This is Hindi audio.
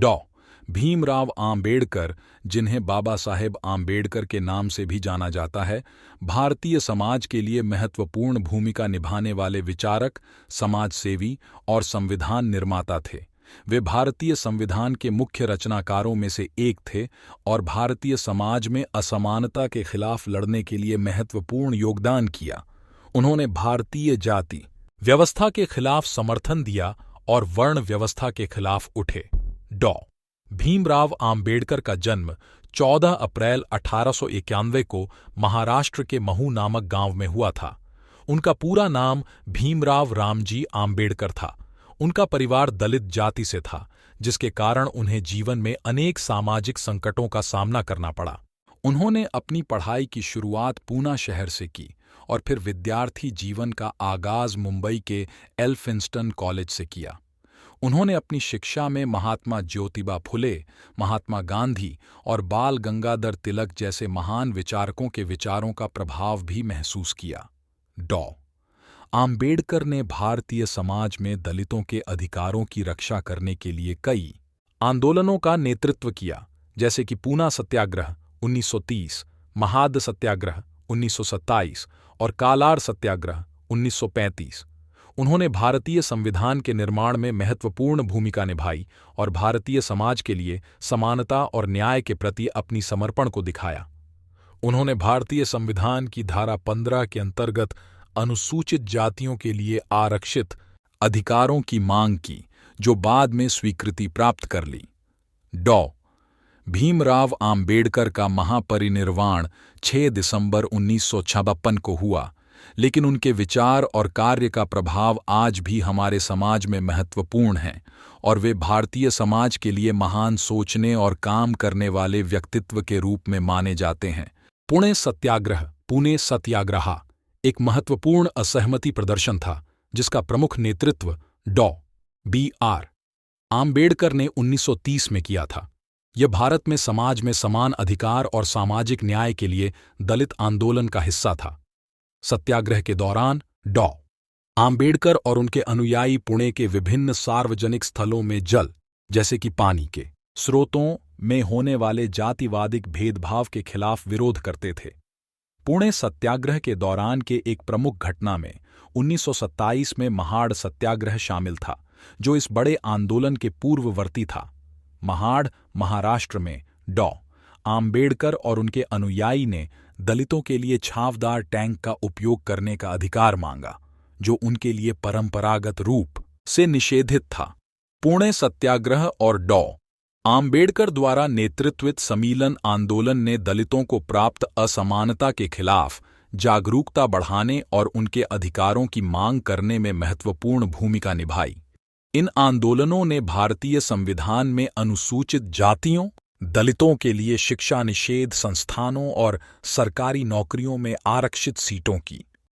डॉ भीमराव आम्बेडकर, जिन्हें बाबा साहेब आम्बेडकर के नाम से भी जाना जाता है, भारतीय समाज के लिए महत्वपूर्ण भूमिका निभाने वाले विचारक, समाजसेवी और संविधान निर्माता थे। वे भारतीय संविधान के मुख्य रचनाकारों में से एक थे और भारतीय समाज में असमानता के खिलाफ लड़ने के लिए महत्वपूर्ण योगदान किया। उन्होंने भारतीय जाति व्यवस्था के खिलाफ समर्थन दिया और वर्ण व्यवस्था के खिलाफ उठे। डॉ भीमराव आम्बेडकर का जन्म 14 अप्रैल 1891 को महाराष्ट्र के महू नामक गांव में हुआ था। उनका पूरा नाम भीमराव रामजी आम्बेडकर था। उनका परिवार दलित जाति से था, जिसके कारण उन्हें जीवन में अनेक सामाजिक संकटों का सामना करना पड़ा। उन्होंने अपनी पढ़ाई की शुरुआत पूना शहर से की और फिर विद्यार्थी जीवन का आगाज मुंबई के एल्फिंस्टन कॉलेज से किया। उन्होंने अपनी शिक्षा में महात्मा ज्योतिबा फुले, महात्मा गांधी और बाल गंगाधर तिलक जैसे महान विचारकों के विचारों का प्रभाव भी महसूस किया। डॉ आम्बेडकर ने भारतीय समाज में दलितों के अधिकारों की रक्षा करने के लिए कई आंदोलनों का नेतृत्व किया, जैसे कि पूना सत्याग्रह 1930, महाद सत्याग्रह 1927 और कालार सत्याग्रह 1935। उन्होंने भारतीय संविधान के निर्माण में महत्वपूर्ण भूमिका निभाई और भारतीय समाज के लिए समानता और न्याय के प्रति अपनी समर्पण को दिखाया। उन्होंने भारतीय संविधान की धारा 15 के अंतर्गत अनुसूचित जातियों के लिए आरक्षित अधिकारों की मांग की, जो बाद में स्वीकृति प्राप्त कर ली। डॉ भीमराव आम्बेडकर का महापरिनिर्वाण 6 दिसंबर 1956 को हुआ, लेकिन उनके विचार और कार्य का प्रभाव आज भी हमारे समाज में महत्वपूर्ण है और वे भारतीय समाज के लिए महान सोचने और काम करने वाले व्यक्तित्व के रूप में माने जाते हैं। पुणे सत्याग्रह एक महत्वपूर्ण असहमति प्रदर्शन था, जिसका प्रमुख नेतृत्व डॉ बी.आर. आम्बेडकर ने 1930 में किया था। यह भारत में समाज में समान अधिकार और सामाजिक न्याय के लिए दलित आंदोलन का हिस्सा था। सत्याग्रह के दौरान डॉ आम्बेडकर और उनके अनुयायी पुणे के विभिन्न सार्वजनिक स्थलों में जल, जैसे कि पानी के स्रोतों में होने वाले जातिवादिक भेदभाव के खिलाफ विरोध करते थे। पुणे सत्याग्रह के दौरान के एक प्रमुख घटना में 1927 में महाड़ सत्याग्रह शामिल था, जो इस बड़े आंदोलन के पूर्ववर्ती था। महाड़, महाराष्ट्र में डॉ आम्बेडकर और उनके अनुयायी ने दलितों के लिए छावदार टैंक का उपयोग करने का अधिकार मांगा, जो उनके लिए परंपरागत रूप से निषेधित था। पुणे सत्याग्रह और डॉ आम्बेडकर द्वारा नेतृत्वित सम्मिलन आंदोलन ने दलितों को प्राप्त असमानता के खिलाफ जागरूकता बढ़ाने और उनके अधिकारों की मांग करने में महत्वपूर्ण भूमिका निभाई। इन आंदोलनों ने भारतीय संविधान में अनुसूचित जातियों, दलितों के लिए शिक्षा निषेध, संस्थानों और सरकारी नौकरियों में आरक्षित सीटों की